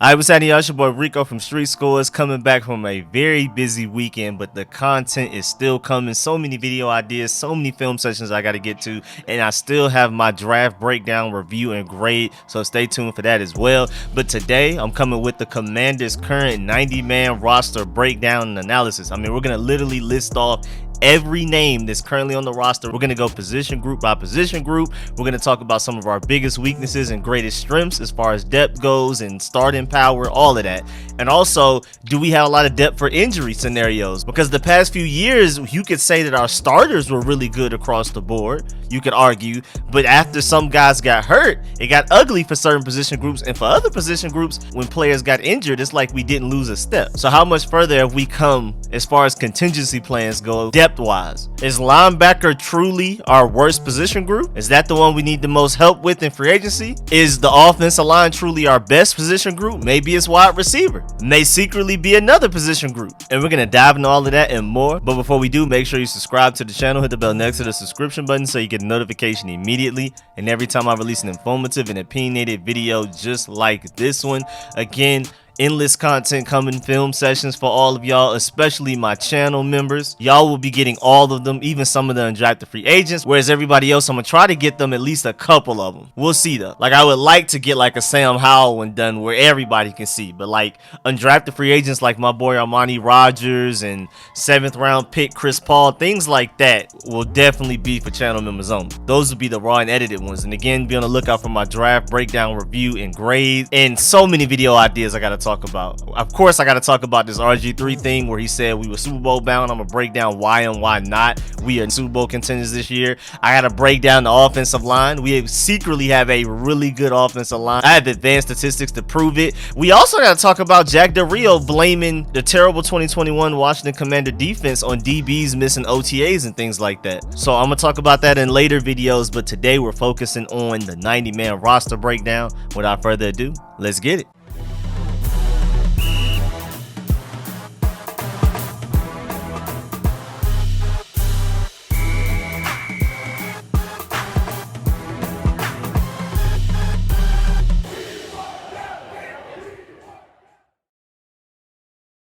Alright, what's happening, y'all? It's your boy Rico from Street Scores, coming back from a very busy weekend, but the content is still coming. So many video ideas, so many film sessions I got to get to, and I still have my draft breakdown, review, and grade, so stay tuned for that as well. But today, I'm coming with the Commanders' current 90-man roster breakdown and analysis. I mean, we're going to literally list off every name that's currently on the roster. We're going to go position group by position group. We're going to talk about some of our biggest weaknesses and greatest strengths as far as depth goes and starting power, all of that. And also, do we have a lot of depth for injury scenarios? Because the past few years, you could say that our starters were really good across the board, you could argue, but after some guys got hurt, it got ugly for certain position groups, and for other position groups, when players got injured, it's like we didn't lose a step. So how much further have we come as far as contingency plans go, depth-wise? Is linebacker truly our worst position group? Is that the one we need the most help with in free agency? Is the offensive line truly our best position group? Maybe it's wide receiver. May secretly be another position group. And we're going to dive into all of that and more. But before we do, make sure you subscribe to the channel, hit the bell next to the subscription button so you get a notification immediately. And every time I release an informative and opinionated video just like this one. Again, endless content coming, film sessions for all of y'all, especially my channel members. Y'all will be getting all of them, even some of the undrafted free agents, whereas everybody else, I'm gonna try to get them at least a couple of them. We'll see though. Like, I would like to get like a Sam Howell one done where everybody can see, but like undrafted free agents like my boy Armani Rogers and 7th round pick Chris Paul, things like that will definitely be for channel members only. Those will be the raw and edited ones. And again, be on the lookout for my draft breakdown, review, and grades, and so many video ideas I gotta talk about. Of course, I got to talk about this RG3 thing where he said we were Super Bowl bound. I'm gonna break down why and why not. We are Super Bowl contenders this year. I got to break down the offensive line. We secretly have a really good offensive line. I have advanced statistics to prove it. We also got to talk about Jack Del Rio blaming the terrible 2021 Washington Commander defense on DBs missing OTAs and things like that. So I'm gonna talk about that in later videos, but today we're focusing on the 90-man roster breakdown. Without further ado, let's get it.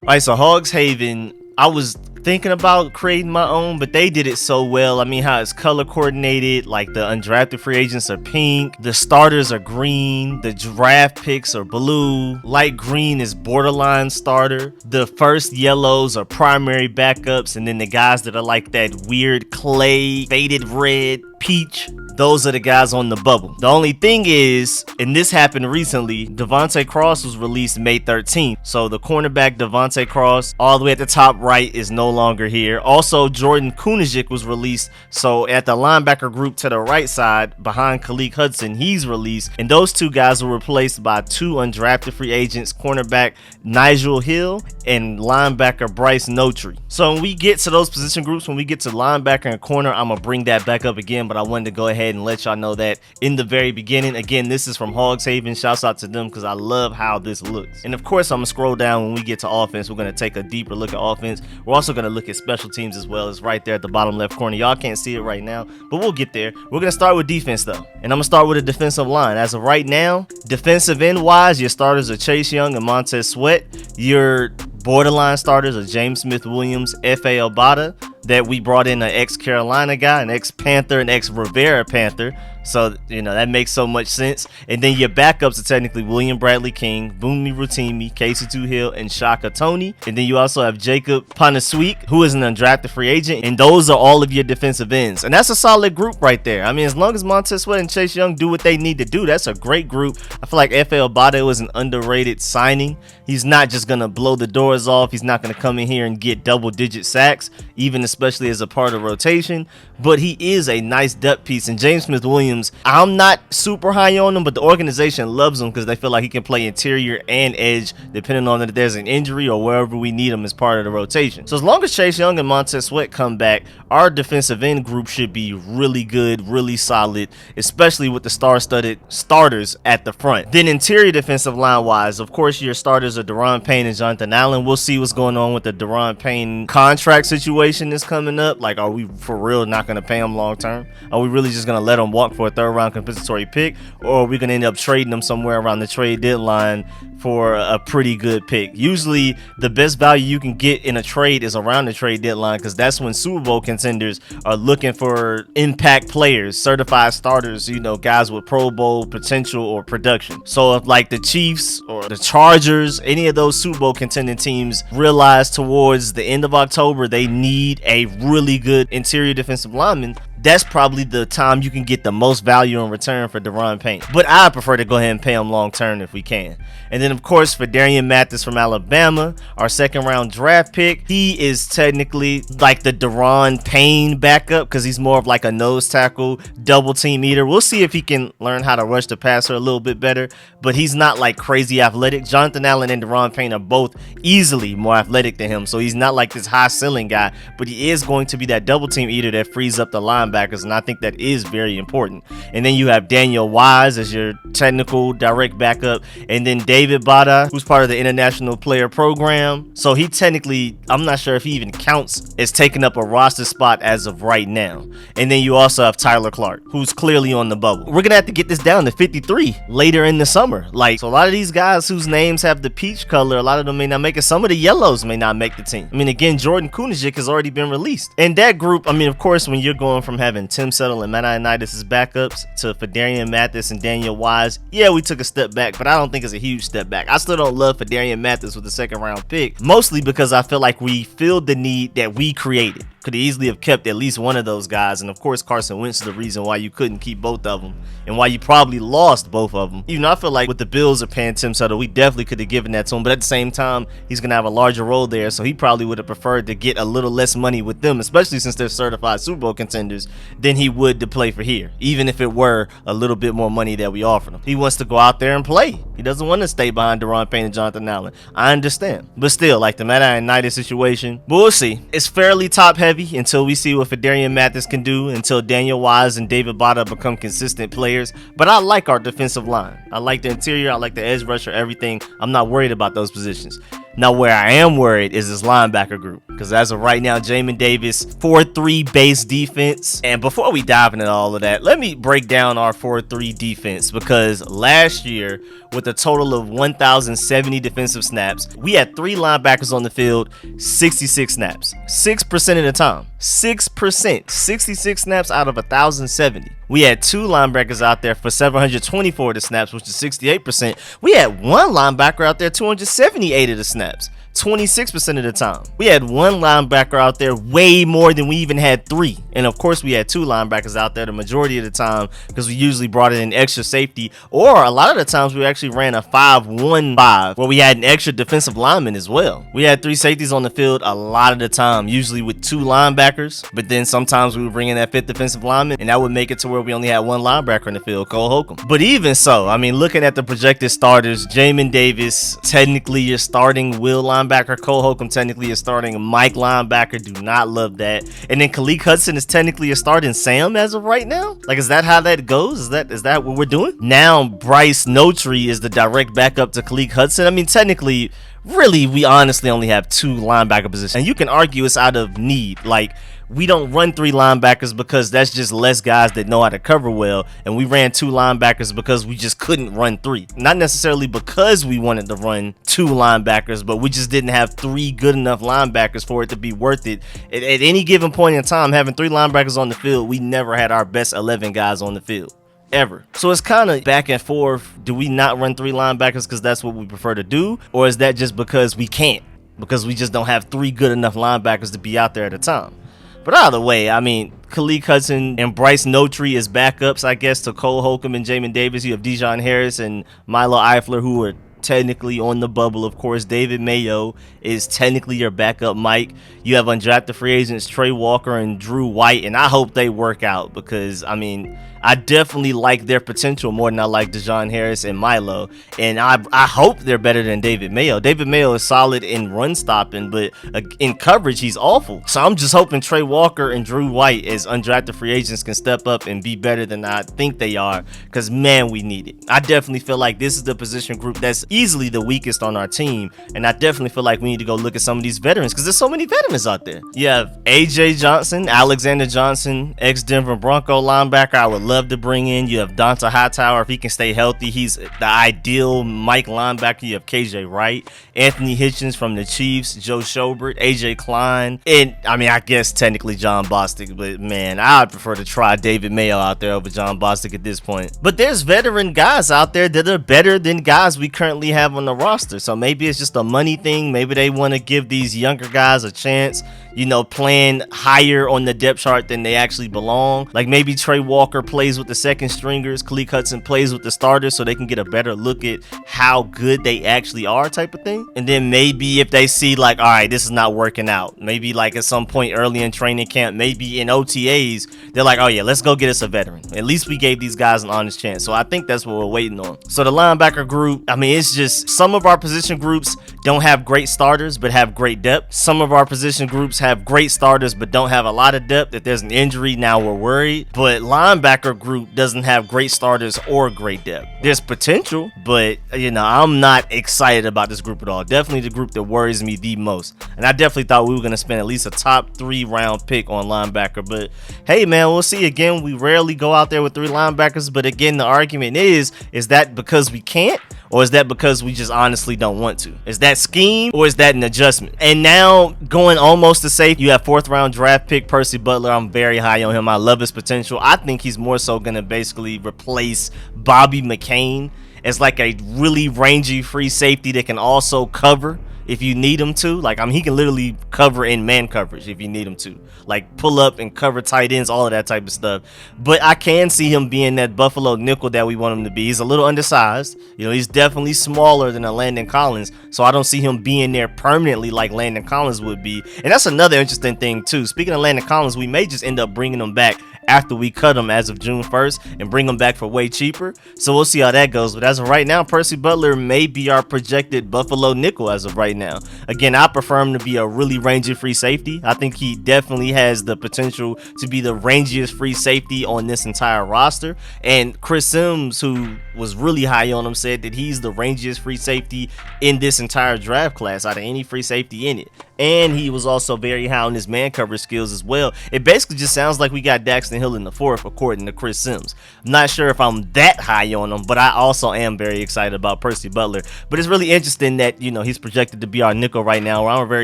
Alright, so Hogs Haven, I was thinking about creating my own, but they did it so well. I mean, how it's color coordinated, like the undrafted free agents are pink, the starters are green, the draft picks are blue, light green is borderline starter, the first yellows are primary backups, and then the guys that are like that weird clay faded red peach, those are the guys on the bubble. The only thing is, and this happened recently, Devontae Cross was released May 13th. So the cornerback Devontae Cross, all the way at the top right, is no longer here. Also, Jordan Kunaszyk was released. So at the linebacker group to the right side, behind Khaleke Hudson, he's released. And those two guys were replaced by two undrafted free agents, cornerback Nigel Hill and linebacker Bryce Notary. So when we get to those position groups, when we get to linebacker and corner, I'm going to bring that back up again. But I wanted to go ahead and let y'all know that in the very beginning. Again, this is from Hogs Haven. Shouts out to them because I love how this looks. And of course, I'm gonna scroll down when we get to offense. We're gonna take a deeper look at offense. We're also gonna look at special teams as well. It's right there at the bottom left corner. Y'all can't see it right now, but we'll get there. We're gonna start with defense though, and I'm gonna start with a defensive line. As of right now, defensive end wise, your starters are Chase Young and Montez Sweat. Your borderline starters are James Smith-Williams, F.A. Obata, that we brought in an ex-Carolina guy, an ex-Panther, an ex-Rivera Panther. So, you know, that makes so much sense. And then your backups are technically William Bradley King, Bumi Rotimi, Casey Tuhill, and Shaka Tony. And then you also have Jacob Panasweek, who is an undrafted free agent. And those are all of your defensive ends. And that's a solid group right there. I mean, as long as Montez Sweat and Chase Young do what they need to do, that's a great group. I feel like F.A. Obata was an underrated signing. He's not just going to blow the doors off. He's not going to come in here and get double-digit sacks, even especially as a part of rotation. But he is a nice depth piece. And James Smith-Williams, I'm not super high on him, but the organization loves him because they feel like he can play interior and edge depending on if there's an injury or wherever we need him as part of the rotation. So as long as Chase Young and Montez Sweat come back, our defensive end group should be really good, really solid, especially with the star-studded starters at the front. Then interior defensive line-wise, of course, your starters are Daron Payne and Jonathan Allen. We'll see what's going on with the Daron Payne contract situation that's coming up. Like, are we for real not going to pay him long-term? Are we really just going to let him walk for for a 3rd round compensatory pick, or we're gonna end up trading them somewhere around the trade deadline for a pretty good pick. Usually the best value you can get in a trade is around the trade deadline, because that's when Super Bowl contenders are looking for impact players, certified starters, you know, guys with Pro Bowl potential or production. So if like the Chiefs or the Chargers, any of those Super Bowl contending teams realize towards the end of October they need a really good interior defensive lineman, that's probably the time you can get the most value in return for Daron Payne. But I prefer to go ahead and pay him long term if we can. And then of course for Darian Mathis from Alabama, our 2nd round draft pick, he is technically like the Daron Payne backup, because he's more of like a nose tackle, double team eater. We'll see if he can learn how to rush the passer a little bit better, but he's not like crazy athletic. Jonathan Allen and Daron Payne are both easily more athletic than him, so he's not like this high ceiling guy, but he is going to be that double team eater that frees up the linebackers, and I think that is very important. And then you have Daniel Wise as your technical direct backup, and then David Bada, who's part of the International Player Program. So he technically, I'm not sure if he even counts as taking up a roster spot as of right now. And then you also have Tyler Clark, who's clearly on the bubble. We're gonna have to get this down to 53 later in the summer. Like, so a lot of these guys whose names have the peach color, a lot of them may not make it. Some of the yellows may not make the team. I mean, again, Jordan Kunaszyk has already been released. And that group, I mean, of course, when you're going from having Tim Settle and Matt Ioannidis as backups to Fadarian Mathis and Daniel Wise, yeah, we took a step back, but I don't think it's a huge step back. I still don't love Fadarian Mathis with the 2nd round pick, mostly because I feel like we filled the need that we created. Could easily have kept at least one of those guys, and of course Carson Wentz is the reason why you couldn't keep both of them and why you probably lost both of them. Even though I feel like with the Bills are paying Tim Settle, we definitely could have given that to him, but at the same time he's gonna have a larger role there, so he probably would have preferred to get a little less money with them, especially since they're certified Super Bowl contenders, than he would to play for here, even if it were a little bit more money that we offered him. He wants to go out there and play. He doesn't want to stay behind Daron Payne and Jonathan Allen. I understand, but still, like the Matt Ioannidis situation, but we'll see. It's fairly top heavy until we see what Fadarian Mathis can do, until Daniel Wise and David Bada become consistent players. But I like our defensive line. I like the interior. I like the edge rusher, everything. I'm not worried about those positions. Now, where I am worried is this linebacker group, because as of right now, Jamin Davis, 4-3 base defense. And before we dive into all of that, let me break down our 4-3 defense, because last year, with a total of 1,070 defensive snaps, we had 3 linebackers on the field, 66 snaps, 6% of the time, 6%, 66 snaps out of 1,070. We had 2 linebackers out there for 724 of the snaps, which is 68%. We had 1 linebacker out there, 278 of the snaps, 26% of the time. We had 1 linebacker out there way more than we even had 3. And of course we had 2 linebackers out there the majority of the time, because we usually brought in an extra safety, or a lot of the times we actually ran a 5-1-5 where we had an extra defensive lineman as well. We had 3 safeties on the field a lot of the time, usually with 2 linebackers, but then sometimes we would bring in that 5th defensive lineman, and that would make it to where we only had 1 linebacker in the field, Cole Holcomb. But even so, I mean, looking at the projected starters, Jamin Davis, technically you're starting will linebacker. Cole Holcomb technically is starting Mike linebacker. Do not love that. And then Khaleke Hudson is technically a starting Sam as of right now. Like, is that how that goes? Is that what we're doing? Now Bryce Notary is the direct backup to Khaleke Hudson. I mean, technically, really, we honestly only have 2 linebacker positions, and you can argue it's out of need. Like, we don't run 3 linebackers because that's just less guys that know how to cover well, and we ran 2 linebackers because we just couldn't run 3. Not necessarily because we wanted to run 2 linebackers, but we just didn't have 3 good enough linebackers for it to be worth it. At any given point in time, having 3 linebackers on the field, we never had our best 11 guys on the field. Ever. So it's kind of back and forth. Do we not run 3 linebackers because that's what we prefer to do? Or is that just because we can't? Because we just don't have 3 good enough linebackers to be out there at a time? But either way, I mean, Khaleke Hudson and Bryce Notary as backups, I guess, to Cole Holcomb and Jamin Davis. You have Dijon Harris and Milo Eifler, who are technically on the bubble. Of course, David Mayo is technically your backup Mike. You have undrafted free agents Trey Walker and Drew White, and I hope they work out, because I mean, I definitely like their potential more than I like Dijon Harris and Milo, and I hope they're better than David Mayo. David Mayo is solid in run stopping, but in coverage he's awful. So I'm just hoping Trey Walker and Drew White as undrafted free agents can step up and be better than I think they are, because man, we need it. I definitely feel like this is the position group that's easily the weakest on our team, and I definitely feel like we need to go look at some of these veterans, because there's so many veterans out there. You have AJ Johnson, Alexander Johnson, ex-Denver Bronco linebacker. I would love to bring in. You have Donta Hightower. If he can stay healthy, he's the ideal Mike linebacker. You have KJ Wright, Anthony Hitchens from the Chiefs, Joe Schobert, AJ Klein, and I mean, I guess technically John Bostic, but man, I'd prefer to try David Mayo out there over John Bostic at this point. But there's veteran guys out there that are better than guys we currently have on the roster. So maybe it's just a money thing. Maybe they want to give these younger guys a chance, you know, playing higher on the depth chart than they actually belong. Like maybe Trey Walker plays with the second stringers, Khaleke Hudson plays with the starters, so they can get a better look at how good they actually are, type of thing. And then maybe if they see like, all right, this is not working out, maybe like at some point early in training camp, maybe in OTAs, they're like, oh yeah, let's go get us a veteran. At least we gave these guys an honest chance. So I think that's what we're waiting on. So the linebacker group, I mean, it's just some of our position groups don't have great starters but have great depth. Some of our position groups have great starters but don't have a lot of depth. If there's an injury, now we're worried. But linebacker group doesn't have great starters or great depth. There's potential, but you know, I'm not excited about this group at all. Definitely the group that worries me the most. And I definitely thought we were going to spend at least a top 3 round pick on linebacker. But hey man, we'll see. Again, we rarely go out there with 3 linebackers, but again, the argument is that because we can't, or is that because we just honestly don't want to? Is that scheme, or is that an adjustment? And now going almost to safe, you have 4th round draft pick Percy Butler. I'm very high on him. I love his potential. I think he's more so going to basically replace Bobby McCain as like a really rangy free safety that can also cover if you need him to. Like, I mean, he can literally cover in man coverage if you need him to, like pull up and cover tight ends, all of that type of stuff. But I can see him being that Buffalo nickel that we want him to be. He's a little undersized, you know, he's definitely smaller than a Landon Collins, so I don't see him being there permanently like Landon Collins would be. And that's another interesting thing too. Speaking of Landon Collins, we may just end up bringing him back after we cut him as of June 1st and bring him back for way cheaper. So we'll see how that goes. But as of right now, Percy Butler may be our projected Buffalo nickel as of right now. Again, I prefer him to be a really rangy free safety. I think he definitely has the potential to be the rangiest free safety on this entire roster. And Chris Sims, who was really high on him, said that he's the rangiest free safety in this entire draft class out of any free safety in it. And he was also very high on his man coverage skills as well. It basically just sounds like we got Daxton Hill in the 4th, according to Chris Sims. I'm not sure if I'm that high on him, but I also am very excited about Percy Butler. But it's really interesting that, you know, he's projected to be our nickel right now. Ron Rivera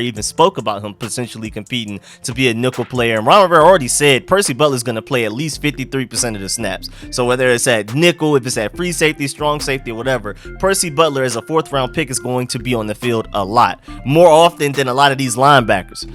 even spoke about him potentially competing to be a nickel player. And Ron Rivera already said Percy Butler's going to play at least 53% of the snaps. So whether it's at nickel, if it's at free safety, strong safety, or whatever, Percy Butler as a 4th round pick is going to be on the field a lot. More often than a lot of these linebackers.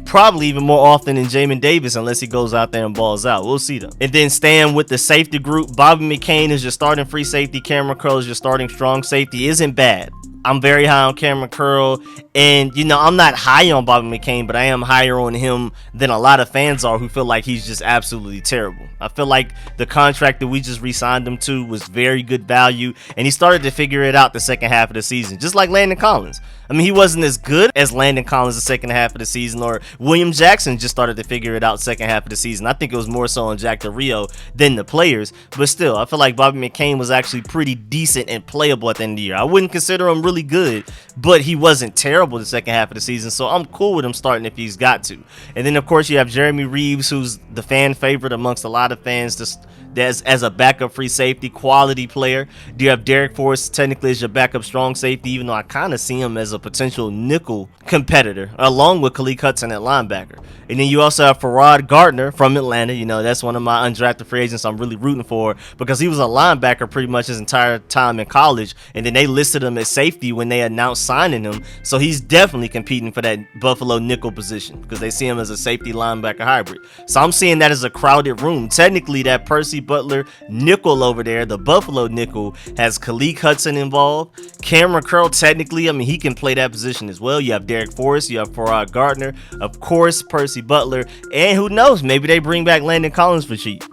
Probably even more often than Jamin Davis, unless he goes out there and balls out. We'll see though. And then staying with the safety group, Bobby McCain is your starting free safety. Cameron Curl is your starting strong safety. Isn't bad. I'm very high on Cameron Curl, and you know, I'm not high on Bobby McCain, but I am higher on him than a lot of fans are who feel like he's just absolutely terrible. I feel like the contract that we just re-signed him to was very good value, and he started to figure it out the second half of the season, just like Landon Collins. I mean, he wasn't as good as Landon Collins the second half of the season, or William Jackson just started to figure it out second half of the season. I think it was more so on Jack Del Rio than the players, but still, I feel like Bobby McCain was actually pretty decent and playable at the end of the year. I wouldn't consider him really good, but he wasn't terrible the second half of the season, so I'm cool with him starting if he's got to. And then, of course, you have Jeremy Reeves, who's the fan favorite amongst a lot of fans, just as a backup free safety, quality player. Do you have Derek Forrest technically as your backup strong safety, even though I kind of see him as a potential nickel competitor, along with Khaleke Hudson at linebacker. And then you also have Farrad Gardner from Atlanta. You know, that's one of my undrafted free agents I'm really rooting for, because he was a linebacker pretty much his entire time in college, and then they listed him as safety when they announced signing him. So he's definitely competing for that Buffalo nickel position, because they see him as a safety linebacker hybrid. So I'm seeing that as a crowded room. Technically, that Percy Butler nickel over there, the Buffalo nickel, has Khaleke Hudson involved. Cameron Curl, technically, I mean, he can play that position as well. You have Derek Forrest, you have Farrad Gardner, of course, Percy Butler, and who knows, maybe they bring back Landon Collins for cheap.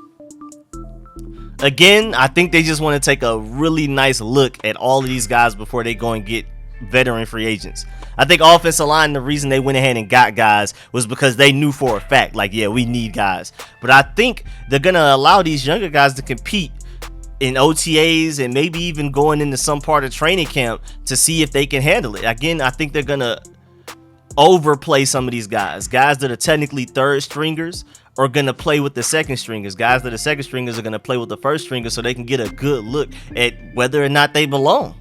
Again, I think they just want to take a really nice look at all of these guys before they go and get veteran free agents. I think offensive line, the reason they went ahead and got guys was because they knew for a fact, like, yeah, we need guys. But I think they're going to allow these younger guys to compete in OTAs and maybe even going into some part of training camp to see if they can handle it. Again, I think they're going to overplay some of these guys that are technically third stringers are going to play with the second stringers. Guys that are second stringers are going to play with the first stringers so they can get a good look at whether or not they belong.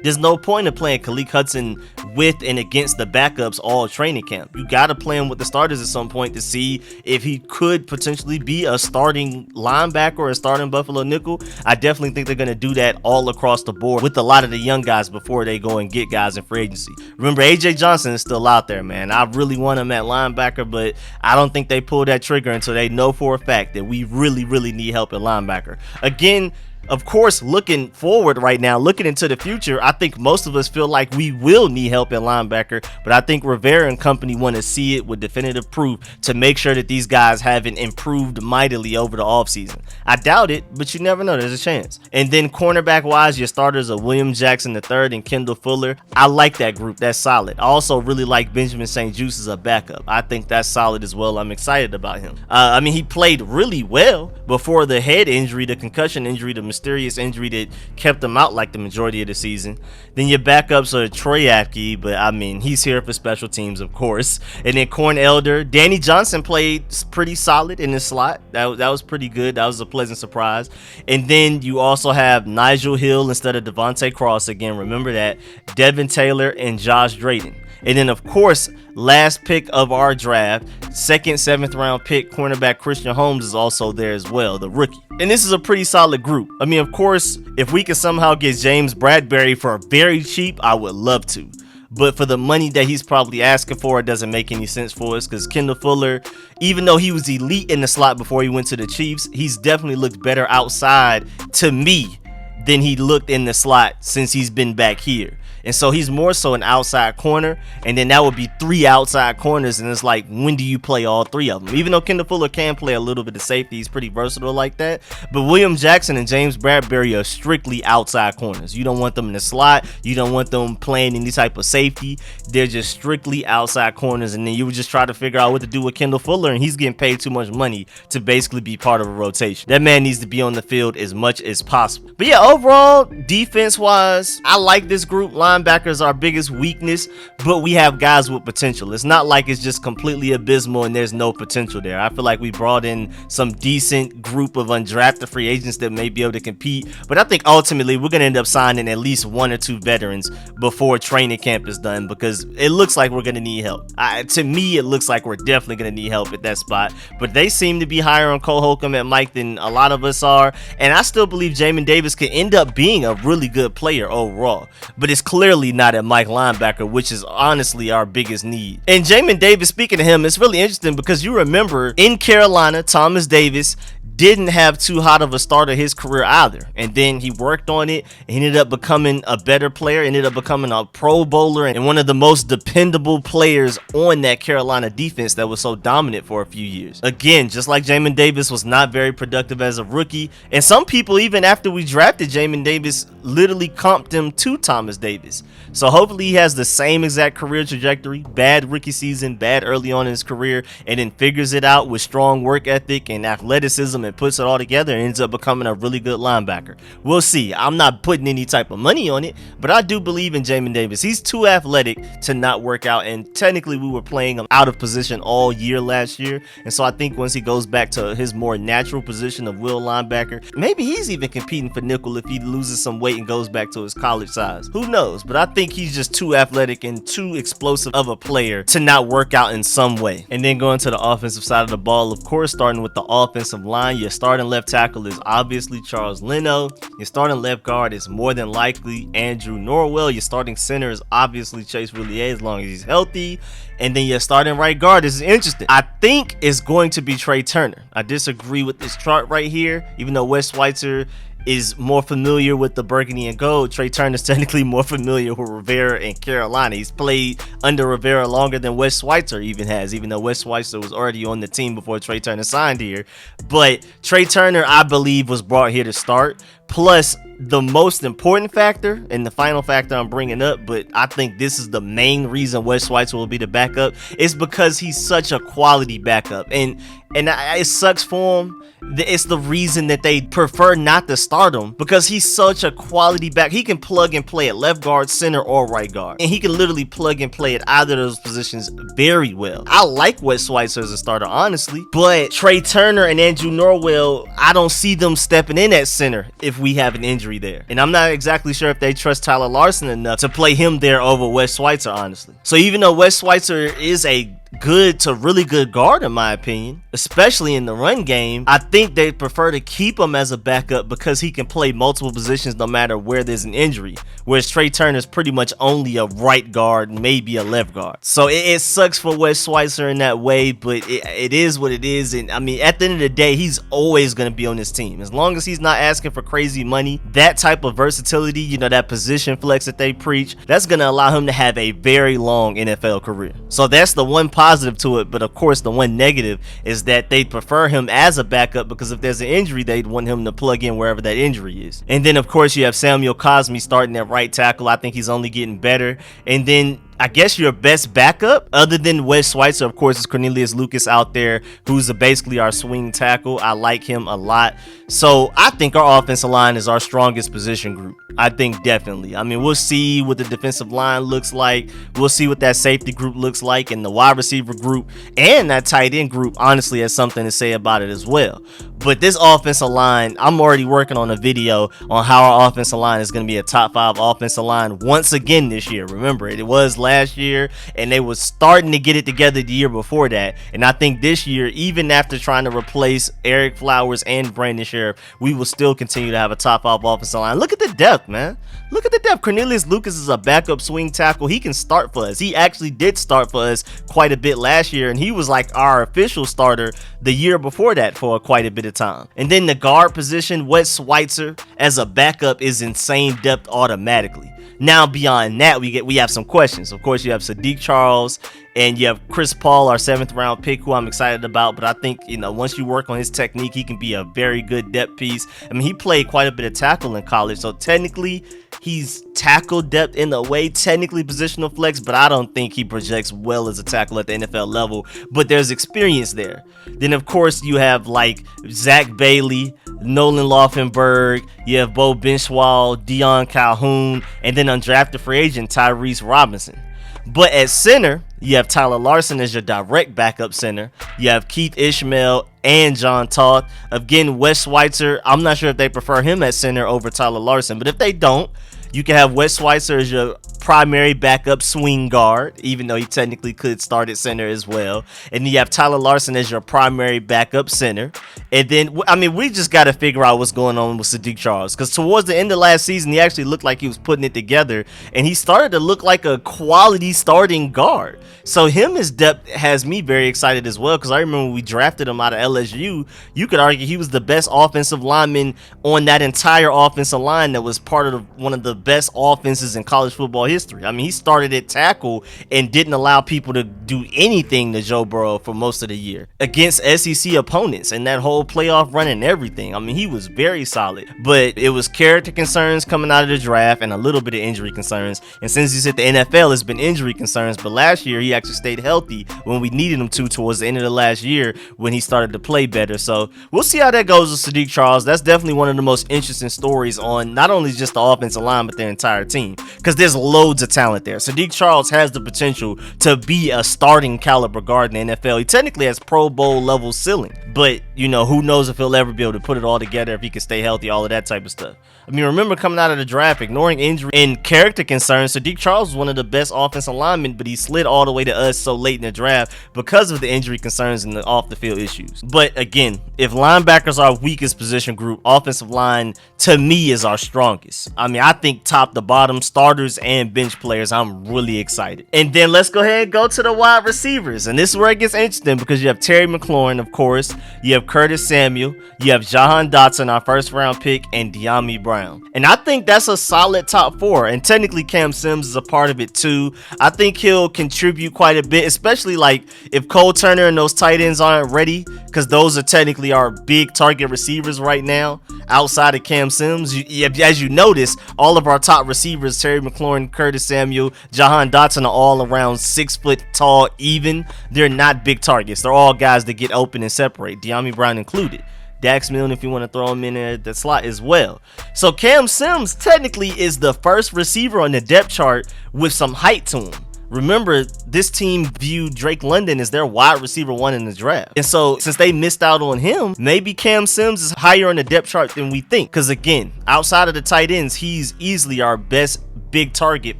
There's no point in playing Khaleke Hudson with and against the backups all training camp. You got to play him with the starters at some point to see if he could potentially be a starting linebacker or a starting Buffalo nickel. I definitely think they're going to do that all across the board with a lot of the young guys before they go and get guys in free agency. Remember, AJ Johnson is still out there, man. I really want him at linebacker, but I don't think they pull that trigger until they know for a fact that we really, really need help at linebacker. Again, of course, looking forward right now, looking into the future, I think most of us feel like we will need help at linebacker, but I think Rivera and company want to see it with definitive proof to make sure that these guys haven't improved mightily over the offseason. I doubt it, but you never know. There's a chance. And then cornerback-wise, your starters are William Jackson III and Kendall Fuller. I like that group. That's solid. I also really like Benjamin St-Juste as a backup. I think that's solid as well. I'm excited about him. I mean, he played really well before the head injury, the concussion injury, the mysterious injury that kept him out like the majority of the season. Then your backups are Troy Apke, but I mean, he's here for special teams, of course. And then Corn Elder. Danny Johnson played pretty solid in the slot. That was pretty good. That was a pleasant surprise. And then you also have Nigel Hill instead of Devontae Cross. Again, remember that. Devin Taylor and Josh Drayton. And then, of course, last pick of our draft, second, 7th round pick, cornerback Christian Holmes is also there as well, the rookie. And this is a pretty solid group. I mean, of course, if we can somehow get James Bradbury for very cheap, I would love to. But for the money that he's probably asking for, it doesn't make any sense for us because Kendall Fuller, even though he was elite in the slot before he went to the Chiefs, he's definitely looked better outside to me than he looked in the slot since he's been back here. And so he's more so an outside corner, and then that would be 3 outside corners, and it's like, when do you play all 3 of them? Even though Kendall Fuller can play a little bit of safety, he's pretty versatile like that, but William Jackson and James Bradbury are strictly outside corners. You don't want them in the slot, you don't want them playing any type of safety. They're just strictly outside corners, and then you would just try to figure out what to do with Kendall Fuller, and he's getting paid too much money to basically be part of a rotation. That man needs to be on the field as much as possible. But yeah, overall, defense-wise, I like this group. Linebackers are our biggest weakness, but we have guys with potential. It's not like it's just completely abysmal and there's no potential there. I feel like we brought in some decent group of undrafted free agents that may be able to compete, but I think ultimately we're going to end up signing at least 1 or 2 veterans before training camp is done because it looks like we're going to need help. To me, it looks like we're definitely going to need help at that spot, but they seem to be higher on Cole Holcomb at Mike than a lot of us are, and I still believe Jamin Davis could end up being a really good player overall, but it's clearly not at Mike linebacker, which is honestly our biggest need. And Jamin Davis, speaking of him, it's really interesting because you remember in Carolina, Thomas Davis didn't have too hot of a start of his career either, and then he worked on it and ended up becoming a better player, ended up becoming a Pro Bowler and one of the most dependable players on that Carolina defense that was so dominant for a few years. Again, just like Jamin Davis was not very productive as a rookie, and some people even after we drafted Jamin Davis literally comped him to Thomas Davis. So hopefully he has the same exact career trajectory, bad rookie season, bad early on in his career, and then figures it out with strong work ethic and athleticism and puts it all together and ends up becoming a really good linebacker. We'll see. I'm not putting any type of money on it, but I do believe in Jamin Davis. He's too athletic to not work out, and technically we were playing him out of position all year last year, and so I think once he goes back to his more natural position of will linebacker, maybe he's even competing for nickel if he loses some weight and goes back to his college size. Who knows? But I think he's just too athletic and too explosive of a player to not work out in some way. And then going to the offensive side of the ball, of course, starting with the offensive line, your starting left tackle is obviously Charles Leno. Your starting left guard is more than likely Andrew Norwell. Your starting center is obviously Chase Roulier as long as he's healthy. And then your starting right guard, this is interesting, I think is going to be Trey Turner. I disagree with this chart right here, even though Wes Schweitzer is more familiar with the burgundy and gold. Trey Turner is technically more familiar with Rivera and Carolina. He's played under Rivera longer than Wes Schweitzer even has, even though Wes Schweitzer was already on the team before Trey Turner signed here. But Trey Turner, I believe, was brought here to start. Plus, the most important factor, and the final factor I'm bringing up, but I think this is the main reason Wes Schweitzer will be the backup, is because he's such a quality backup. And it sucks for him. It's the reason that they prefer not to start him, because he's such a quality back. He can plug and play at left guard, center, or right guard, and he can literally plug and play at either of those positions very well. I like Wes Schweitzer as a starter, honestly, but Trey Turner and Andrew Norwell, I don't see them stepping in at center if we have an injury there, and I'm not exactly sure if they trust Tyler Larsen enough to play him there over Wes Schweitzer, honestly. So even though Wes Schweitzer is a good to really good guard in my opinion, especially in the run game, I think they prefer to keep him as a backup because he can play multiple positions no matter where there's an injury, whereas Trey Turner is pretty much only a right guard, maybe a left guard. So it sucks for Wes Schweitzer in that way, but it is what it is. And I mean, at the end of the day, he's always going to be on this team as long as he's not asking for crazy money. That type of versatility, you know, that position flex that they preach, that's going to allow him to have a very long NFL career. So that's the one positive to it, but of course the one negative is that they prefer him as a backup because if there's an injury, they'd want him to plug in wherever that injury is. And then of course you have Samuel Cosmi starting at right tackle. I think he's only getting better. And then I guess your best backup, other than Wes Schweitzer, of course, is Cornelius Lucas out there, who's basically our swing tackle. I like him a lot. So I think our offensive line is our strongest position group. I think definitely. I mean, we'll see what the defensive line looks like. We'll see what that safety group looks like, and the wide receiver group and that tight end group honestly has something to say about it as well. But this offensive line, I'm already working on a video on how our offensive line is going to be a top 5 offensive line once again this year. Remember, it was last year, and they was starting to get it together the year before that. And I think this year, even after trying to replace Eric Flowers and Brandon Sheriff, we will still continue to have a top 5 offensive line. Look at the depth, man. Look at the depth. Cornelius Lucas is a backup swing tackle. He can start for us. He actually did start for us quite a bit last year, and he was like our official starter the year before that for quite a bit of time. And then the guard position, Wes Schweitzer as a backup is insane depth automatically. Now beyond that, we have some questions. Of course, you have Sadiq Charles and you have Chris Paul, our 7th round pick, who I'm excited about. But I think, you know, once you work on his technique, he can be a very good depth piece. I mean, he played quite a bit of tackle in college, so technically he's tackle depth in a way, technically positional flex, but I don't think he projects well as a tackle at the NFL level. But there's experience there. Then of course you have like Zach Bailey, Nolan Laufenberg, you have Bo Benchwall, Dion Calhoun, and then undrafted free agent Tyrese Robinson. But at center, you have Tyler Larsen as your direct backup center. You have Keith Ishmael and John Toth. Again, Wes Schweitzer, I'm not sure if they prefer him at center over Tyler Larsen, but if they don't, you can have Wes Schweitzer as your primary backup swing guard, even though he technically could start at center as well. And then you have Tyler Larsen as your primary backup center. And then, I mean, we just got to figure out what's going on with Sadiq Charles, because towards the end of last season, he actually looked like he was putting it together, and he started to look like a quality starting guard. So him as depth has me very excited as well, because I remember when we drafted him out of LSU, you could argue he was the best offensive lineman on that entire offensive line that was part of one of the best offenses in college football history. I mean, he started at tackle and didn't allow people to do anything to Joe Burrow for most of the year against SEC opponents and that whole playoff run and everything. I mean, he was very solid, but it was character concerns coming out of the draft and a little bit of injury concerns. And since he's at the NFL, it's been injury concerns, but last year he actually stayed healthy when we needed him to towards the end of the last year when he started to play better. So we'll see how that goes with Sadiq Charles. That's definitely one of the most interesting stories on not only just the offensive line, but their entire team, because there's loads of talent there. Sadiq Charles has the potential to be a starting caliber guard in the NFL. He technically has Pro Bowl level ceiling, but you know, who knows if he'll ever be able to put it all together, if he can stay healthy, all of that type of stuff. I mean, remember coming out of the draft, ignoring injury and character concerns, Sadiq Charles was one of the best offensive linemen, but he slid all the way to us so late in the draft because of the injury concerns and the off the field issues. But again, if linebackers are our weakest position group, offensive line to me is our strongest. I mean, I think top to bottom, starters and and bench players. I'm really excited. And then let's go ahead and go to the wide receivers. And this is where it gets interesting because you have Terry McLaurin, of course. You have Curtis Samuel. You have Jahan Dotson, our first round pick, and Dyami Brown. And I think that's a solid top 4. And technically Cam Sims is a part of it too. I think he'll contribute quite a bit, especially like if Cole Turner and those tight ends aren't ready, because those are technically our big target receivers right now outside of Cam Sims. As you notice, all of our top receivers, Terry McLaurin, Curtis Samuel, Jahan Dotson, are all around 6 foot tall even. They're not big targets. They're all guys that get open and separate, Dyami Brown included. Dax Milne, if you want to throw him in there at the slot as well. So Cam Sims technically is the first receiver on the depth chart with some height to him. Remember, this team viewed Drake London as their wide receiver 1 in the draft. And so since they missed out on him, maybe Cam Sims is higher on the depth chart than we think. Because again, outside of the tight ends, he's easily our best big target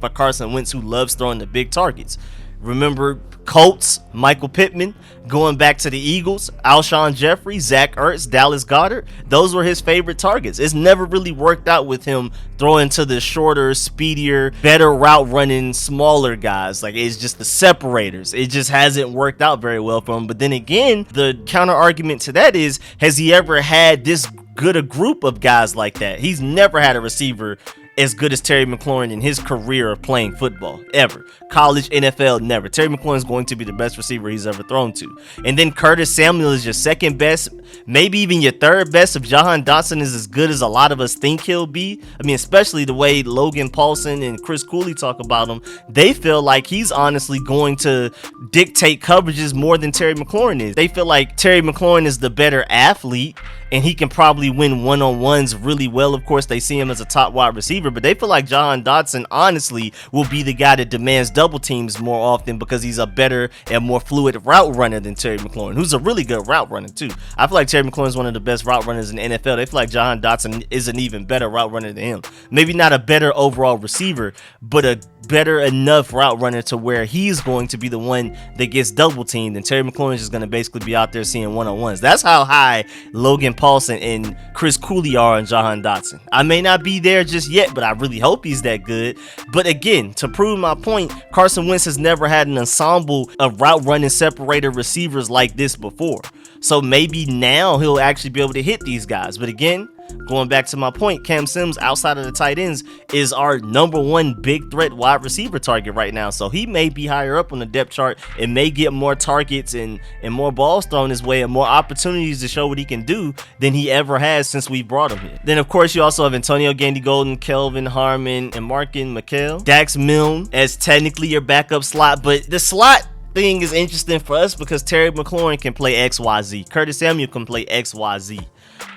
for Carson Wentz, who loves throwing the big targets. Remember, Colts, Michael Pittman, going back to the Eagles, Alshon Jeffrey, Zach Ertz, Dallas Goedert, those were his favorite targets. It's never really worked out with him throwing to the shorter, speedier, better route running, smaller guys. Like, it's just the separators. It just hasn't worked out very well for him. But then again, the counter argument to that is, has he ever had this good a group of guys like that? He's never had a receiver as good as Terry McLaurin in his career of playing football, ever. College, NFL, never. Terry McLaurin is going to be the best receiver he's ever thrown to. And then Curtis Samuel is your second best, maybe even your third best if Jahan Dotson is as good as a lot of us think he'll be. I mean, especially the way Logan Paulson and Chris Cooley talk about him. They feel like he's honestly going to dictate coverages more than Terry McLaurin is. They feel like Terry McLaurin is the better athlete and he can probably win one-on-ones really well. Of course, they see him as a top wide receiver, but they feel like Jahan Dotson honestly will be the guy that demands double teams more often because he's a better and more fluid route runner than Terry McLaurin, who's a really good route runner too. I feel like Terry McLaurin is one of the best route runners in the NFL. They feel like Jahan Dotson is an even better route runner than him. Maybe not a better overall receiver, but a better enough route runner to where he's going to be the one that gets double teamed, and Terry McLaurin is just going to basically be out there seeing one-on-ones. That's how high Logan Paulson and Chris Cooley are on Jahan Dotson. I may not be there just yet, but I really hope he's that good. But again, to prove my point, Carson Wentz has never had an ensemble of route running separator receivers like this before. So maybe now he'll actually be able to hit these guys. But again, going back to my point, Cam Sims, outside of the tight ends, is our number 1 big threat wide receiver target right now. So he may be higher up on the depth chart and may get more targets and more balls thrown his way and more opportunities to show what he can do than he ever has since we brought him here. Then, of course, you also have Antonio Gandy-Golden, Kelvin Harmon, and Markin McHale. Dax Milne as technically your backup slot, but the slot thing is interesting for us because Terry McLaurin can play XYZ. Curtis Samuel can play XYZ.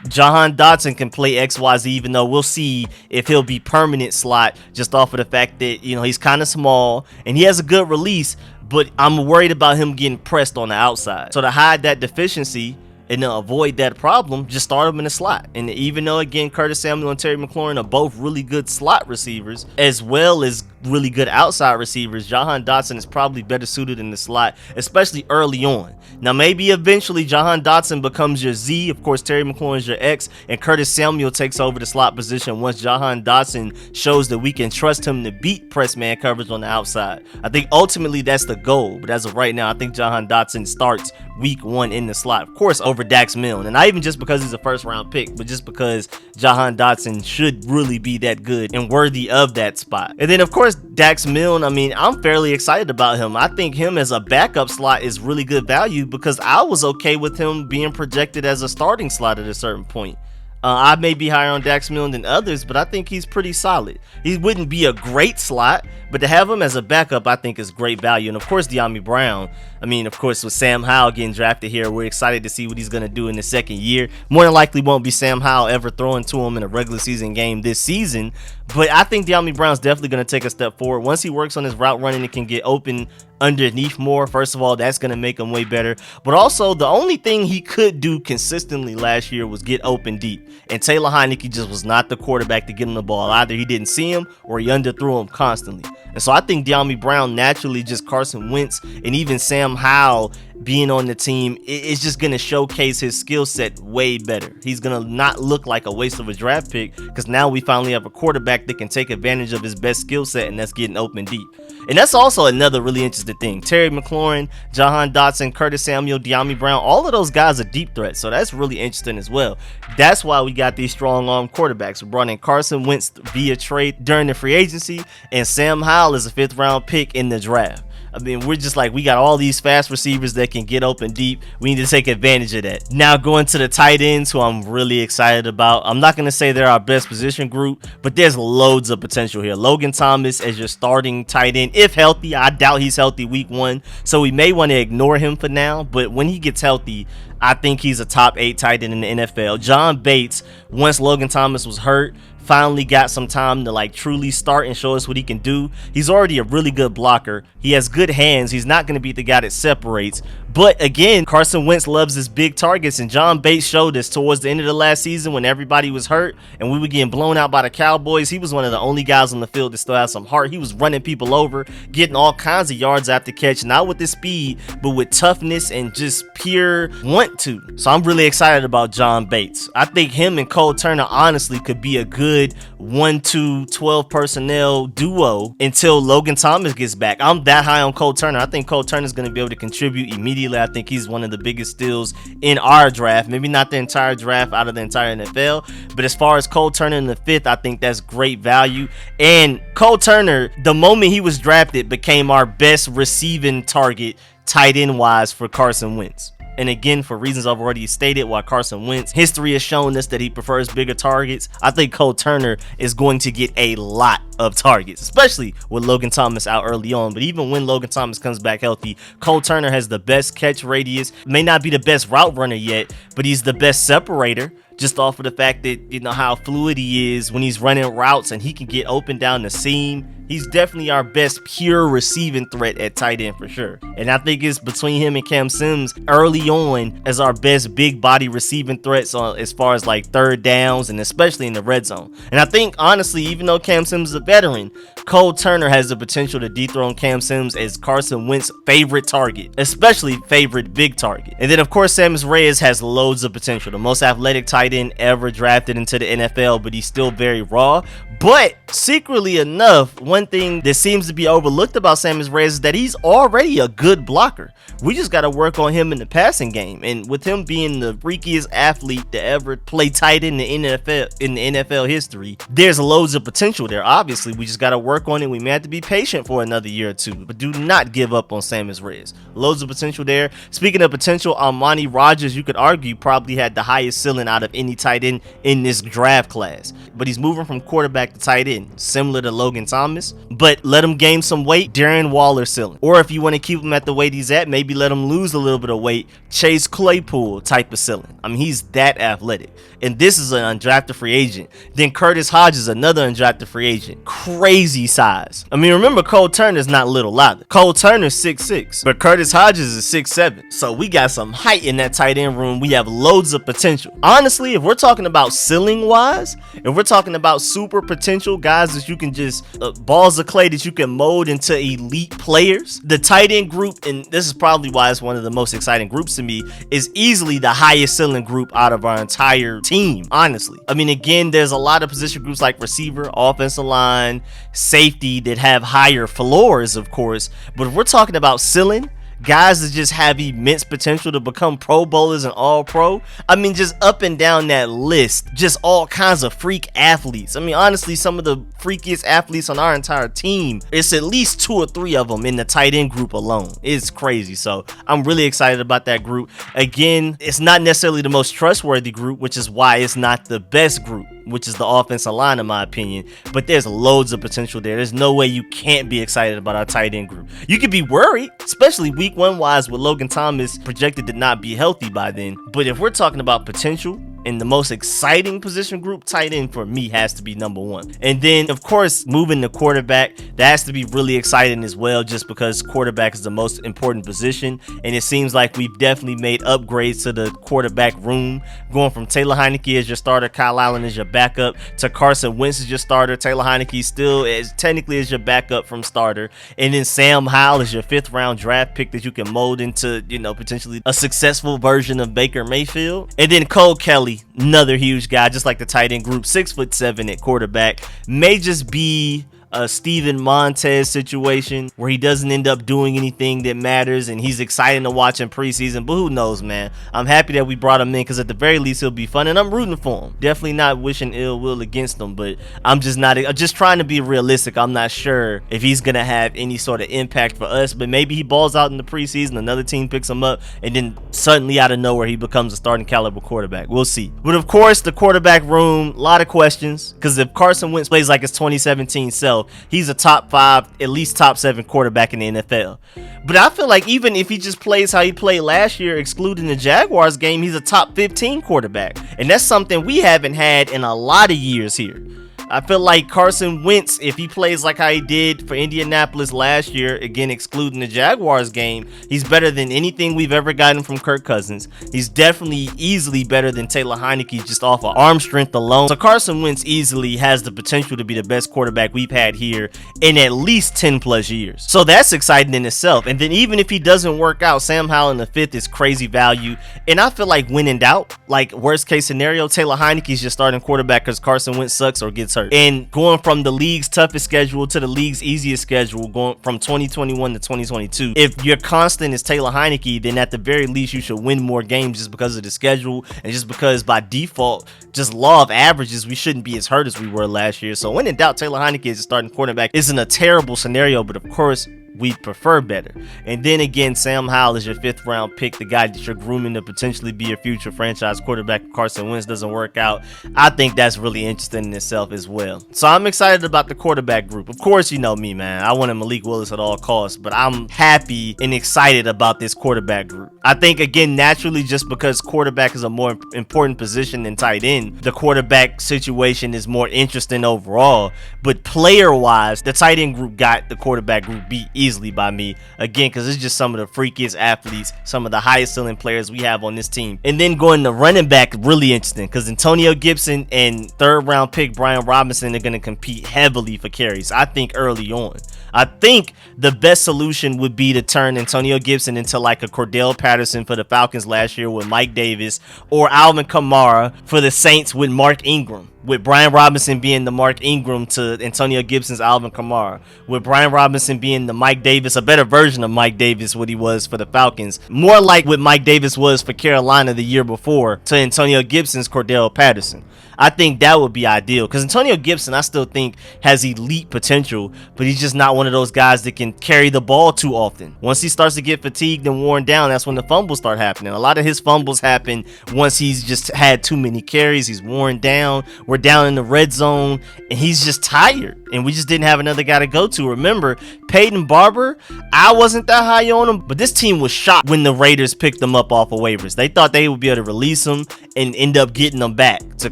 Jahan Dotson can play XYZ, even though we'll see if he'll be permanent slot just off of the fact that, you know, he's kind of small and he has a good release, but I'm worried about him getting pressed on the outside. So to hide that deficiency and to avoid that problem, just start him in the slot. And even though, again, Curtis Samuel and Terry McLaurin are both really good slot receivers as well as really good outside receivers, Jahan Dotson is probably better suited in the slot, especially early on. Now, maybe eventually Jahan Dotson becomes your Z. Of course, Terry McLaurin is your X, and Curtis Samuel takes over the slot position once Jahan Dotson shows that we can trust him to beat press man coverage on the outside. I think ultimately that's the goal, but as of right now, I think Jahan Dotson starts week 1 in the slot, of course, over Dax Milne. And not even just because he's a first round pick, but just because Jahan Dotson should really be that good and worthy of that spot. And then, of course, Dax Milne, I mean, I'm fairly excited about him. I think him as a backup slot is really good value because I was okay with him being projected as a starting slot at a certain point. I may be higher on Dax Milne than others, but I think he's pretty solid. He wouldn't be a great slot, but to have him as a backup, I think is great value. And of course, Dyami Brown. I mean, of course, with Sam Howell getting drafted here, we're excited to see what he's going to do in the second year. More than likely won't be Sam Howell ever throwing to him in a regular season game this season, but I think Dyami Brown's definitely going to take a step forward. Once he works on his route running and can get open underneath more, first of all, that's going to make him way better. But also, the only thing he could do consistently last year was get open deep. And Taylor Heinicke just was not the quarterback to get him the ball. Either he didn't see him or he underthrew him constantly. And so I think Dyami Brown naturally, just Carson Wentz and even Sam Howell being on the team, it's just going to showcase his skill set way better. He's going to not look like a waste of a draft pick because now we finally have a quarterback that can take advantage of his best skill set, and that's getting open deep. And that's also another really interesting thing. Terry McLaurin, Jahan Dotson, Curtis Samuel, De'Ami Brown, all of those guys are deep threats. So that's really interesting as well. That's why we got these strong arm quarterbacks. We brought in Carson Wentz via trade during the free agency, and Sam Howell is a 5th round pick in the draft. I mean, we're just like, we got all these fast receivers that can get open deep. We need to take advantage of that. Now going to the tight ends, who I'm really excited about. I'm not going to say they're our best position group, but there's loads of potential here. Logan Thomas as your starting tight end, if healthy. I doubt he's healthy week 1, so we may want to ignore him for now, but when he gets healthy, I think he's a top 8 tight end in the NFL. John Bates, once Logan Thomas was hurt, finally got some time to like truly start and show us what he can do. He's already a really good blocker. He has good hands. He's not going to be the guy that separates. But again, Carson Wentz loves his big targets, and John Bates showed us towards the end of the last season when everybody was hurt and we were getting blown out by the Cowboys. He was one of the only guys on the field that still had some heart. He was running people over, getting all kinds of yards after catch, not with the speed, but with toughness and just pure want to. So I'm really excited about John Bates. I think him and Cole Turner honestly could be a good 1-2 12 personnel duo until Logan Thomas gets back. I'm that high on Cole Turner. I think Cole Turner is going to be able to contribute immediately. I think he's one of the biggest steals in our draft. Maybe not the entire draft out of the entire NFL, but as far as Cole Turner in the 5th, I think that's great value. And Cole Turner, the moment he was drafted, became our best receiving target tight end wise for Carson Wentz. And again, for reasons I've already stated, while Carson Wentz history has shown us that he prefers bigger targets, I think Cole Turner is going to get a lot of targets, especially with Logan Thomas out early on. But even when Logan Thomas comes back healthy, Cole Turner has the best catch radius, may not be the best route runner yet, but he's the best separator, just off of the fact that, you know, how fluid he is when he's running routes and he can get open down the seam. He's definitely our best pure receiving threat at tight end for sure. And I think it's between him and Cam Sims early on as our best big body receiving threats on as far as like third downs and especially in the red zone. And I think honestly, even though Cam Sims is a veteran, Cole Turner has the potential to dethrone Cam Sims as Carson Wentz's favorite target, especially favorite big target. And then of course, Sammis Reyes has loads of potential, the most athletic tight end ever drafted into the NFL, but he's still very raw. But secretly enough, one thing that seems to be overlooked about Sammis Reyes is that he's already a good blocker. We just got to work on him in the passing game. And with him being the freakiest athlete to ever play tight end in the NFL history, there's loads of potential there. Obviously, we just got to work on it. We may have to be patient for another year or two, but do not give up on Sammis Reyes. Loads of potential there. Speaking of potential, Armani Rogers, you could argue, probably had the highest ceiling out of any tight end in this draft class. But he's moving from quarterback to tight end, similar to Logan Thomas. But let him gain some weight, Darren Waller ceiling. Or if you want to keep him at the weight he's at, maybe let him lose a little bit of weight, Chase Claypool type of ceiling. I mean, he's that athletic. And this is an undrafted free agent. Then Curtis Hodges, another undrafted free agent. Crazy size. I mean, remember, Cole Turner's not little either. Cole Turner's 6'6", but Curtis Hodges is 6'7". So we got some height in that tight end room. We have loads of potential. Honestly, if we're talking about ceiling wise, if we're talking about super potential guys that you can just balls of clay that you can mold into elite players, the tight end group, and this is probably why it's one of the most exciting groups to me, is easily the highest ceiling group out of our entire team, honestly. I mean, again, there's a lot of position groups like receiver, offensive line, safety that have higher floors, of course, but if we're talking about ceiling, guys that just have immense potential to become Pro Bowlers and All Pro. I mean, just up and down that list, just all kinds of freak athletes. I mean, honestly, some of the freakiest athletes on our entire team, it's at least 2 or 3 of them in the tight end group alone. It's crazy. So I'm really excited about that group. Again, it's not necessarily the most trustworthy group, which is why it's not the best group, which is the offensive line, in my opinion. But there's loads of potential there. There's no way you can't be excited about our tight end group. You could be worried, especially week 1 wise with Logan Thomas projected to not be healthy by then. But if we're talking about potential, And the most exciting position group, tight end for me, has to be number one. And then, of course, moving to quarterback, that has to be really exciting as well, just because quarterback is the most important position. And it seems like we've definitely made upgrades to the quarterback room, going from Taylor Heinicke as your starter, Kyle Allen as your backup, to Carson Wentz as your starter. Taylor Heinicke still technically is your backup from starter. And then Sam Howell is your 5th round draft pick that you can mold into, potentially a successful version of Baker Mayfield. And then Cole Kelly, another huge guy, just like the tight end group, 6'7" at quarterback. May just be a Steven Montez situation where he doesn't end up doing anything that matters, and he's exciting to watch in preseason, but who knows, man. I'm happy that we brought him in, because at the very least he'll be fun, and I'm rooting for him. Definitely not wishing ill will against him, but I'm just trying to be realistic. I'm not sure if he's gonna have any sort of impact for us, but maybe he balls out in the preseason, another team picks him up, and then suddenly out of nowhere he becomes a starting caliber quarterback. We'll see. But of course, the quarterback room, a lot of questions, because if Carson Wentz plays like his 2017 self, he's a top 5, at least top 7 quarterback in the NFL. But I feel like even if he just plays how he played last year, excluding the Jaguars game, he's a top 15 quarterback. And that's something we haven't had in a lot of years here. I feel like Carson Wentz, if he plays like how he did for Indianapolis last year, again excluding the Jaguars game, he's better than anything we've ever gotten from Kirk Cousins. He's definitely easily better than Taylor Heinicke just off of arm strength alone. So Carson Wentz easily has the potential to be the best quarterback we've had here in at least 10 plus years. So that's exciting in itself. And then even if he doesn't work out, Sam Howell in the 5th is crazy value. And I feel like when in doubt, like worst case scenario, Taylor Heinicke's just starting quarterback because Carson Wentz sucks or gets hurt. And going from the league's toughest schedule to the league's easiest schedule, going from 2021 to 2022, if your constant is Taylor Heinicke, then at the very least you should win more games just because of the schedule, and just because by default, just law of averages, we shouldn't be as hurt as we were last year. So when in doubt, Taylor Heinicke as a starting quarterback isn't a terrible scenario, but of course we prefer better. And then again, Sam Howell is your 5th round pick, the guy that you're grooming to potentially be a future franchise quarterback if Carson Wentz doesn't work out. I think that's really interesting in itself as well. So I'm excited about the quarterback group. Of course, you know me, man. I wanted Malik Willis at all costs, but I'm happy and excited about this quarterback group. I think, again, naturally, just because quarterback is a more important position than tight end, the quarterback situation is more interesting overall. But player-wise, the tight end group got the quarterback group beat easily by me, again, because it's just some of the freakiest athletes, some of the highest ceiling players we have on this team. And then going to running back, really interesting, because Antonio Gibson and 3rd round pick Brian Robinson are going to compete heavily for carries, I think, early on. I think the best solution would be to turn Antonio Gibson into like a Cordell Patterson for the Falcons last year with Mike Davis, or Alvin Kamara for the Saints with Mark Ingram, with Brian Robinson being the Mark Ingram to Antonio Gibson's Alvin Kamara, with Brian Robinson being the Mike Davis, a better version of Mike Davis, what he was for the Falcons, more like what Mike Davis was for Carolina the year before to Antonio Gibson's Cordell Patterson. I think that would be ideal, because Antonio Gibson, I still think, has elite potential, but he's just not one of those guys that can carry the ball too often. Once he starts to get fatigued and worn down, that's when the fumbles start happening. A lot of his fumbles happen once he's just had too many carries, he's worn down, we're down in the red zone, and he's just tired, and we just didn't have another guy to go to. Remember, Peyton Barber, I wasn't that high on him, but this team was shocked when the Raiders picked him up off of waivers. They thought they would be able to release him and end up getting him back to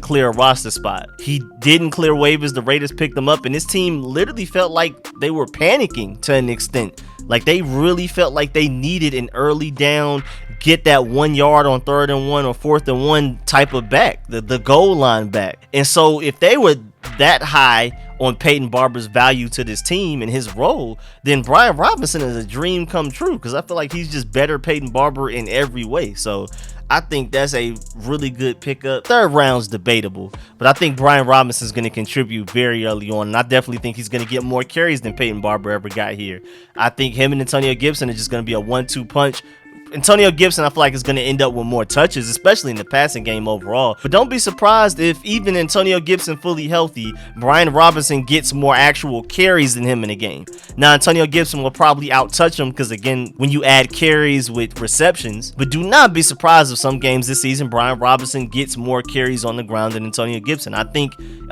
clear a roster spot. He didn't clear waivers. The Raiders picked him up, and this team literally felt like they were panicking to an extent. Like, they really felt like they needed an early down, get that 1 yard on 3rd and 1 or 4th and 1 type of back, the goal line back. And so if they were that high on Peyton Barber's value to this team and his role, then Brian Robinson is a dream come true, because I feel like he's just better Peyton Barber in every way. So I think that's a really good pickup. 3rd round's debatable, but I think Brian Robinson's going to contribute very early on, and I definitely think he's going to get more carries than Peyton Barber ever got here. I think him and Antonio Gibson are just going to be a 1-2 punch. Antonio Gibson, I feel like, is going to end up with more touches, especially in the passing game overall. But don't be surprised if even Antonio Gibson fully healthy, Brian Robinson gets more actual carries than him in a game. Now, Antonio Gibson will probably out-touch him because, again, when you add carries with receptions, but do not be surprised if some games this season Brian Robinson gets more carries on the ground than Antonio Gibson. I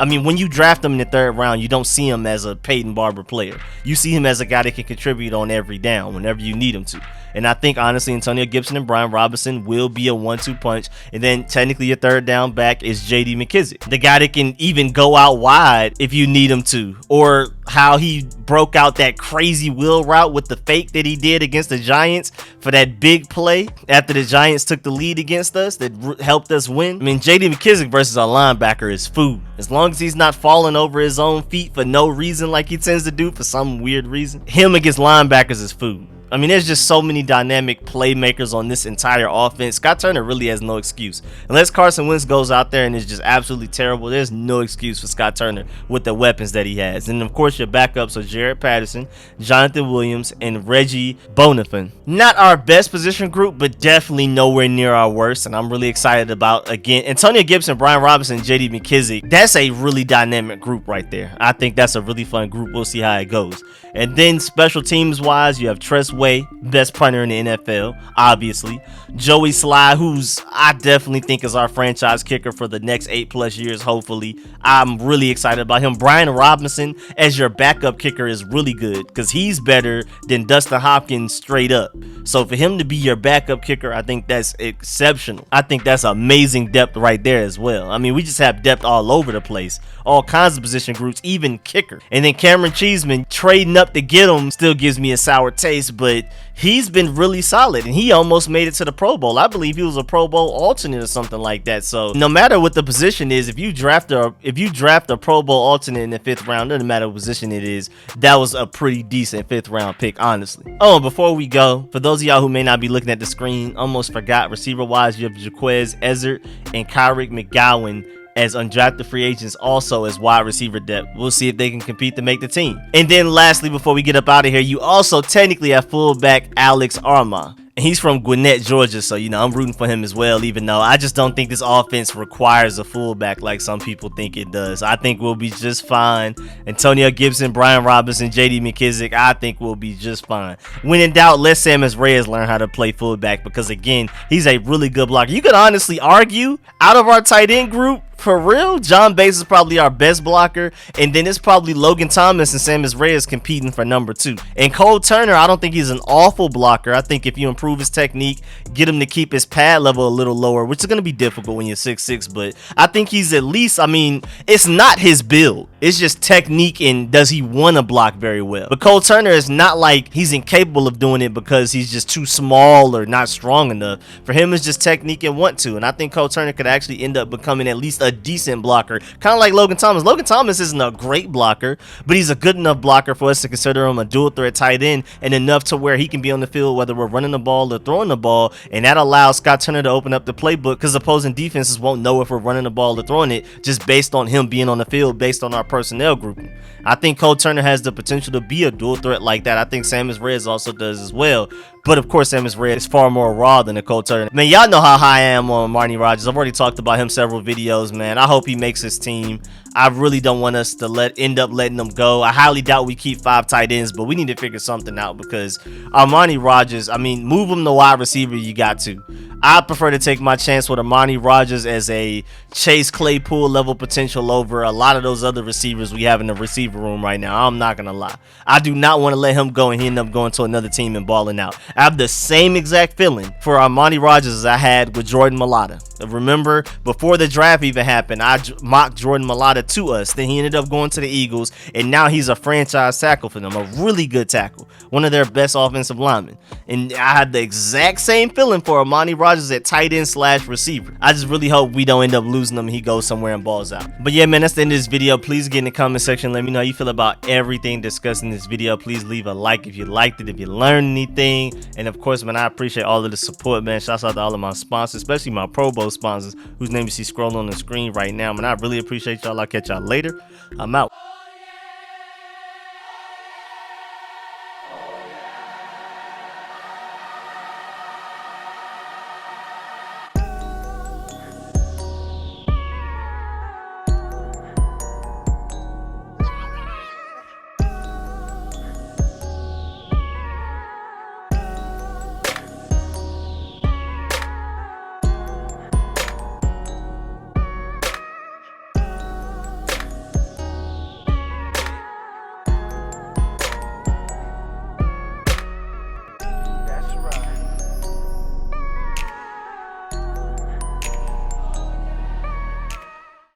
mean, when you draft him in the 3rd round, you don't see him as a Peyton Barber player. You see him as a guy that can contribute on every down whenever you need him to. And I think, honestly, Antonio Antonio Gibson and Brian Robinson will be a 1-2 punch. And then technically your third down back is J.D. McKissic, the guy that can even go out wide if you need him to, or how he broke out that crazy wheel route with the fake that he did against the Giants for that big play after the Giants took the lead against us that helped us win. I mean, J.D. McKissic versus our linebacker is food. As long as he's not falling over his own feet for no reason like he tends to do for some weird reason, him against linebackers is food. I mean, there's just so many dynamic playmakers on this entire offense. Scott Turner really has no excuse. Unless Carson Wentz goes out there and is just absolutely terrible, there's no excuse for Scott Turner with the weapons that he has. And of course, your backups are Jared Patterson, Jonathan Williams, and Reggie Bonifant. Not our best position group, but definitely nowhere near our worst. And I'm really excited about, again, Antonio Gibson, Brian Robinson, and J.D. McKissic. That's a really dynamic group right there. I think that's a really fun group. We'll see how it goes. And then special teams wise, you have Tress Way, best punter in the NFL, obviously. Joey Sly, who's I definitely think is our franchise kicker for the next 8+ years, hopefully. I'm really excited about him. Brian Robinson as your backup kicker is really good because he's better than Dustin Hopkins straight up. So for him to be your backup kicker, I think that's exceptional. I think that's amazing depth right there as well. I mean, we just have depth all over the place. All kinds of position groups, even kicker. And then Cameron Cheeseman trading up to get him still gives me a sour taste, but he's been really solid and he almost made it to the Pro Bowl. I believe he was a Pro Bowl alternate or something like that. So no matter what the position is, if you draft a Pro Bowl alternate in the 5th round, doesn't matter what position it is, that was a pretty decent 5th round pick, honestly. Oh, and before we go, for those of y'all who may not be looking at the screen, almost forgot, receiver wise, you have Jaquez Ezzard and Kyrick McGowan as undrafted free agents, also as wide receiver depth. We'll see if they can compete to make the team. And then lastly, before we get up out of here, you also technically have fullback Alex Armah. And he's from Gwinnett, Georgia, so I'm rooting for him as well, even though I just don't think this offense requires a fullback like some people think it does. I think we'll be just fine. Antonio Gibson, Brian Robinson, J.D. McKissic, I think we'll be just fine. When in doubt, let Sammis Reyes learn how to play fullback because, again, he's a really good blocker. You could honestly argue, out of our tight end group, for real, John Bates is probably our best blocker, and then it's probably Logan Thomas and Sammis Reyes competing for number 2. And Cole Turner, I don't think he's an awful blocker. I think if you improve his technique, get him to keep his pad level a little lower, which is going to be difficult when you're 6'6", but I think he's at least, I mean, it's not his build. It's just technique and does he want to block very well. But Cole Turner is not like he's incapable of doing it because he's just too small or not strong enough. For him, it's just technique and want to. And I think Cole Turner could actually end up becoming at least a decent blocker, kind of like Logan Thomas. Logan Thomas isn't a great blocker, but he's a good enough blocker for us to consider him a dual threat tight end, and enough to where he can be on the field whether we're running the ball or throwing the ball, and that allows Scott Turner to open up the playbook because opposing defenses won't know if we're running the ball or throwing it just based on him being on the field, based on our personnel grouping. I think Cole Turner has the potential to be a dual threat like that. I think Sammis Reyes also does as well. But of course, Sammis Reyes is far more raw than a Cole Turner. Man, y'all know how high I am on Marnie Rogers. I've already talked about him several videos, man. I hope he makes his team. I really don't want us to end up letting them go. I highly doubt we keep 5 tight ends, but we need to figure something out because Armani Rogers, I mean, move him to wide receiver, you got to. I prefer to take my chance with Armani Rogers as a Chase Claypool level potential over a lot of those other receivers we have in the receiver room right now. I'm not going to lie. I do not want to let him go and he end up going to another team and balling out. I have the same exact feeling for Armani Rogers as I had with Jordan Mailata. Remember, before the draft even happened, I mocked Jordan Mailata to us. Then he ended up going to the Eagles, and now he's a franchise tackle for them, a really good tackle, one of their best offensive linemen. And I had the exact same feeling for Armani Rogers at tight end / receiver. I just really hope we don't end up losing him and he goes somewhere and balls out. But yeah, man, that's the end of this video. Please get in the comment section. Let me know how you feel about everything discussed in this video. Please leave a like if you liked it, if you learned anything. And of course, man, I appreciate all of the support, man. Shouts out to all of my sponsors, especially my Pro Bowl sponsors, whose name you see scrolling on the screen right now. Man, I really appreciate y'all. I'll catch y'all later. I'm out.